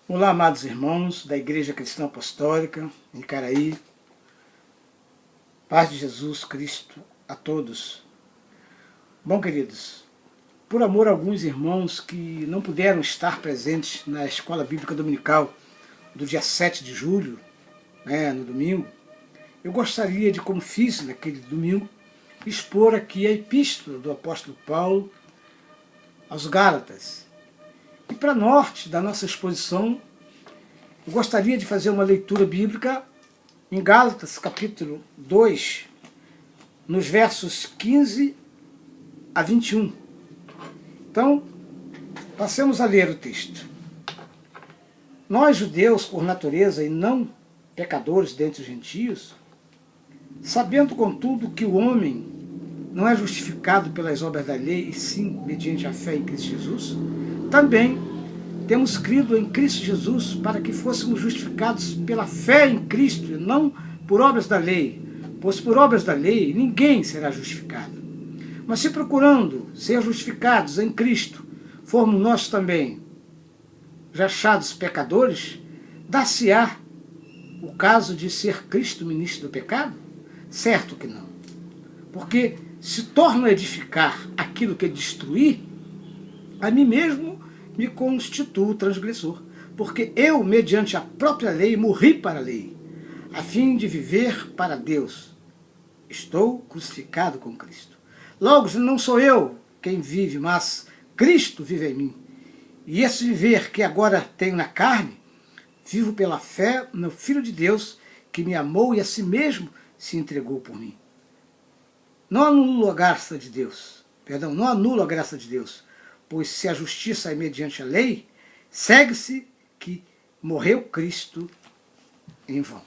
Olá, amados irmãos da Igreja Cristã Apostólica, em Caraí. Paz de Jesus Cristo a todos. Bom, queridos, por amor a alguns irmãos que não puderam estar presentes na Escola Bíblica Dominical do dia 7 de julho, no domingo, eu gostaria de, como fiz naquele domingo, expor aqui a epístola do apóstolo Paulo aos Gálatas. E para norte da nossa exposição, eu gostaria de fazer uma leitura bíblica em Gálatas, capítulo 2, nos versos 15 a 21. Então, passemos a ler o texto. Nós, judeus, por natureza, e não pecadores dentre os gentios, sabendo, contudo, que o homem não é justificado pelas obras da lei, e sim mediante a fé em Cristo Jesus, também temos crido em Cristo Jesus para que fôssemos justificados pela fé em Cristo e não por obras da lei, pois por obras da lei ninguém será justificado. Mas se procurando ser justificados em Cristo, formos nós também já achados pecadores, dar-se-á o caso de ser Cristo ministro do pecado? Certo que não. Porque se torno a edificar aquilo que destruí, a mim mesmo me constituo transgressor, porque eu, mediante a própria lei, morri para a lei, a fim de viver para Deus. Estou crucificado com Cristo. Logo, não sou eu quem vive, mas Cristo vive em mim. E esse viver que agora tenho na carne, vivo pela fé no Filho de Deus, que me amou e a si mesmo se entregou por mim. Não anulo a graça de Deus, não anulo a graça de Deus, pois se a justiça é mediante a lei, segue-se que morreu Cristo em vão.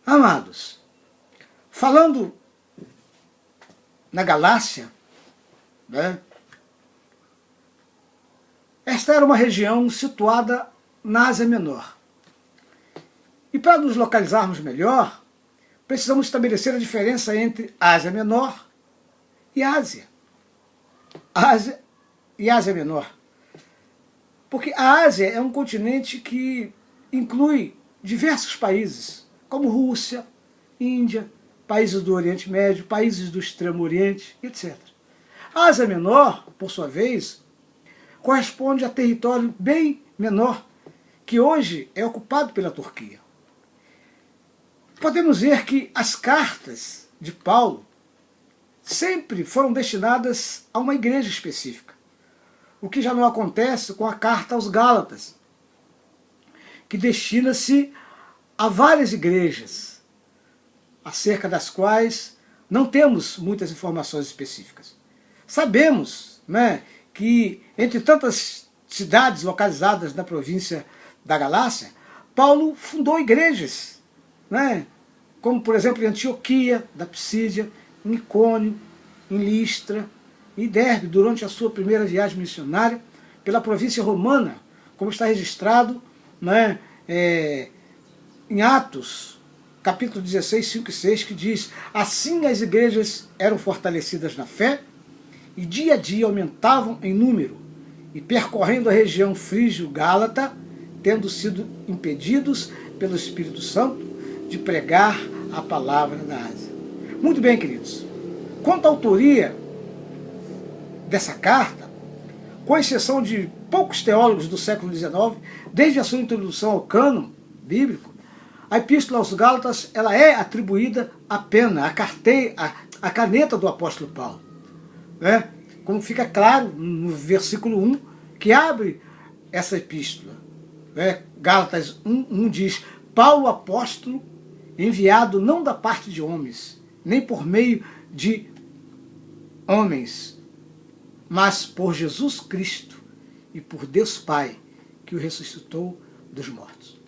Amados, falando na Galácia, esta era uma região situada na Ásia Menor. E para nos localizarmos melhor, precisamos estabelecer a diferença entre Ásia Menor e Ásia. Ásia e Ásia Menor. Porque a Ásia é um continente que inclui diversos países, como Rússia, Índia, países do Oriente Médio, países do Extremo Oriente, etc. A Ásia Menor, por sua vez, corresponde a território bem menor, que hoje é ocupado pela Turquia. Podemos ver que as cartas de Paulo sempre foram destinadas a uma igreja específica, o que já não acontece com a carta aos Gálatas, que destina-se a várias igrejas, acerca das quais não temos muitas informações específicas. Sabemos, que entre tantas cidades localizadas na província da Galácia, Paulo fundou igrejas, como por exemplo em Antioquia, da Psídia, em Icônio, em Listra, em Derbe, durante a sua primeira viagem missionária pela província romana, como está registrado em Atos, capítulo 16, 5 e 6, que diz: assim as igrejas eram fortalecidas na fé e dia a dia aumentavam em número, e percorrendo a região frígio-gálata, tendo sido impedidos pelo Espírito Santo de pregar a palavra na Ásia. Muito bem, queridos. Quanto à autoria dessa carta, com exceção de poucos teólogos do século XIX, desde a sua introdução ao cânon bíblico, a Epístola aos Gálatas ela é atribuída apenas à caneta do apóstolo Paulo. Como fica claro no versículo 1, que abre essa epístola. Gálatas 1 diz: Paulo, apóstolo, enviado não da parte de homens, nem por meio de homens, mas por Jesus Cristo e por Deus Pai, que o ressuscitou dos mortos.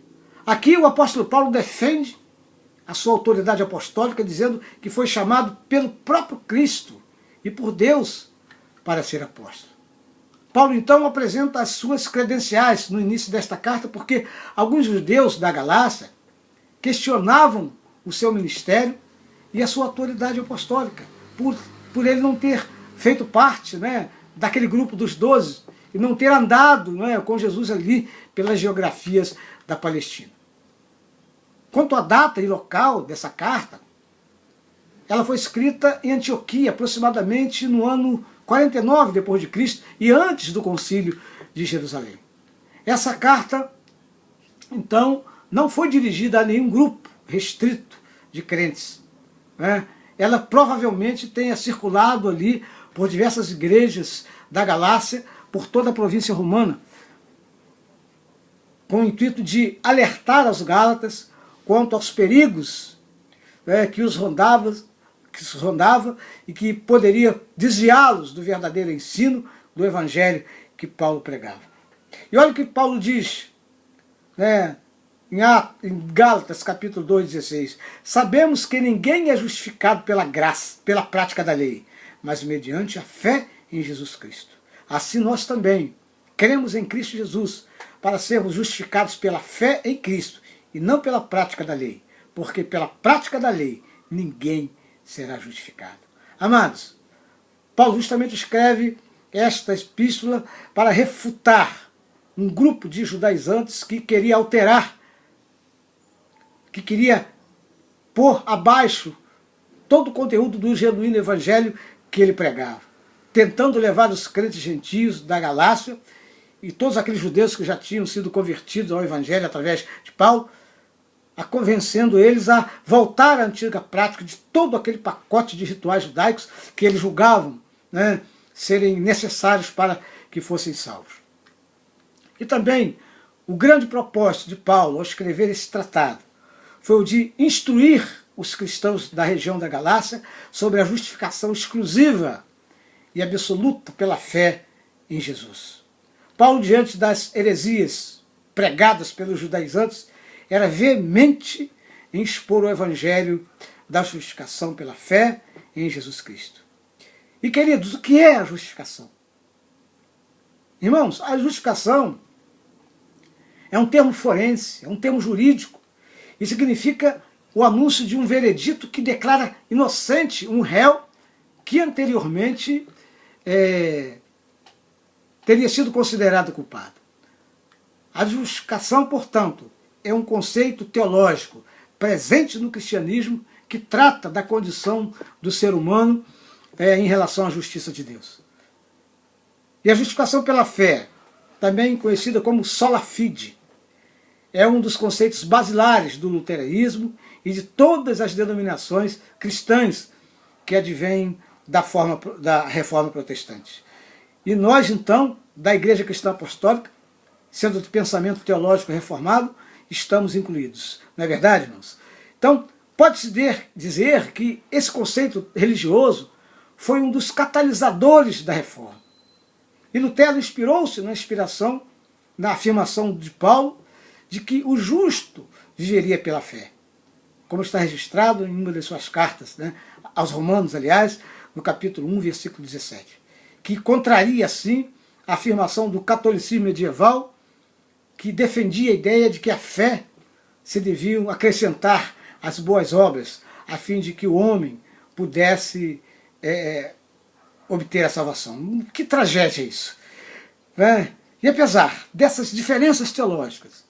Aqui o apóstolo Paulo defende a sua autoridade apostólica, dizendo que foi chamado pelo próprio Cristo e por Deus para ser apóstolo. Paulo então apresenta as suas credenciais no início desta carta, porque alguns judeus da Galácia questionavam o seu ministério e a sua autoridade apostólica, por ele não ter feito parte daquele grupo dos 12 e não ter andado, não é, com Jesus ali pelas geografias da Palestina. Quanto à data e local dessa carta, ela foi escrita em Antioquia, aproximadamente no ano 49 depois de Cristo e antes do Concílio de Jerusalém. Essa carta, então, não foi dirigida a nenhum grupo restrito de crentes, né? Ela provavelmente tenha circulado ali por diversas igrejas da Galácia, por toda a província romana, com o intuito de alertar aos gálatas quanto aos perigos, né, que os rondava e que poderia desviá-los do verdadeiro ensino do evangelho que Paulo pregava. E olha o que Paulo diz, né, em Gálatas capítulo 2:16. Sabemos que ninguém é justificado pela graça, pela prática da lei, mas mediante a fé em Jesus Cristo. Assim nós também cremos em Cristo Jesus para sermos justificados pela fé em Cristo e não pela prática da lei, porque pela prática da lei ninguém será justificado. Amados, Paulo justamente escreve esta epístola para refutar um grupo de judaizantes que queria alterar, que queria pôr abaixo todo o conteúdo do genuíno evangelho que ele pregava, tentando levar os crentes gentios da Galácia e todos aqueles judeus que já tinham sido convertidos ao evangelho através de Paulo, convencendo eles a voltar à antiga prática de todo aquele pacote de rituais judaicos que eles julgavam, né, serem necessários para que fossem salvos. E também o grande propósito de Paulo ao escrever esse tratado foi o de instruir os cristãos da região da Galácia sobre a justificação exclusiva e absoluta pela fé em Jesus. Paulo, diante das heresias pregadas pelos judaizantes, era veemente em expor o evangelho da justificação pela fé em Jesus Cristo. E, queridos, o que é a justificação? Irmãos, a justificação é um termo forense, é um termo jurídico, e significa o anúncio de um veredito que declara inocente um réu que anteriormente teria sido considerado culpado. A justificação, portanto, é um conceito teológico presente no cristianismo que trata da condição do ser humano em relação à justiça de Deus. E a justificação pela fé, também conhecida como sola fide, é um dos conceitos basilares do luteranismo e de todas as denominações cristãs que advêm da Reforma Protestante. E nós, então, da Igreja Cristã Apostólica, sendo de pensamento teológico reformado, estamos incluídos. Não é verdade, irmãos? Então, pode-se dizer que esse conceito religioso foi um dos catalisadores da Reforma. E Lutero inspirou-se na afirmação de Paulo, de que o justo viveria pela fé, como está registrado em uma de suas cartas, né, aos Romanos, aliás, no capítulo 1, versículo 17, que contraria, assim, a afirmação do catolicismo medieval, que defendia a ideia de que a fé se deviam acrescentar às boas obras, a fim de que o homem pudesse obter a salvação. Que tragédia isso! Né? E apesar dessas diferenças teológicas,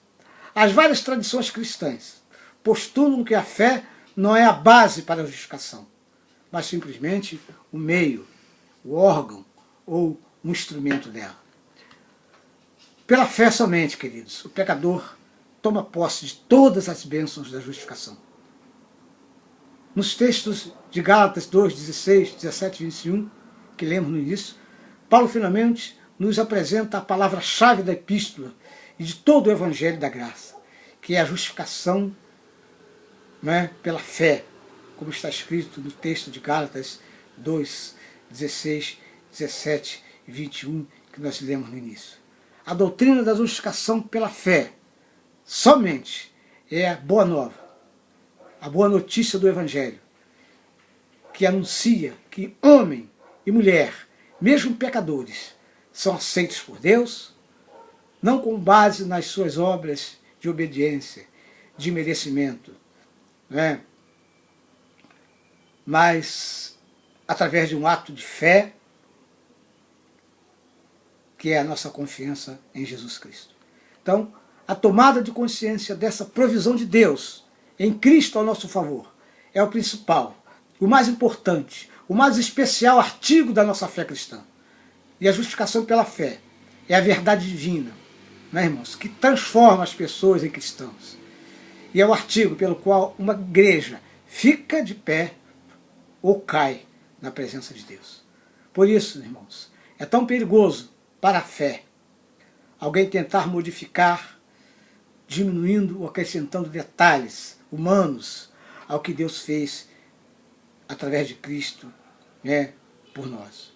as várias tradições cristãs postulam que a fé não é a base para a justificação, mas simplesmente o meio, o órgão ou um instrumento dela. Pela fé somente, queridos, o pecador toma posse de todas as bênçãos da justificação. Nos textos de Gálatas 2, 16, 17 e 21, que lemos no início, Paulo finalmente nos apresenta a palavra-chave da epístola e de todo o evangelho da graça, que é a justificação, né, pela fé, como está escrito no texto de Gálatas 2, 16, 17 e 21, que nós lemos no início. A doutrina da justificação pela fé somente é a boa nova, a boa notícia do evangelho, que anuncia que homem e mulher, mesmo pecadores, são aceitos por Deus, não com base nas suas obras de obediência, de merecimento, né? Mas através de um ato de fé que é a nossa confiança em Jesus Cristo. Então, a tomada de consciência dessa provisão de Deus em Cristo ao nosso favor é o principal, o mais importante, o mais especial artigo da nossa fé cristã. E a justificação pela fé é a verdade divina, né, irmãos, que transforma as pessoas em cristãos. E é o artigo pelo qual uma igreja fica de pé ou cai na presença de Deus. Por isso, irmãos, é tão perigoso para a fé alguém tentar modificar, diminuindo ou acrescentando detalhes humanos ao que Deus fez através de Cristo, né, por nós.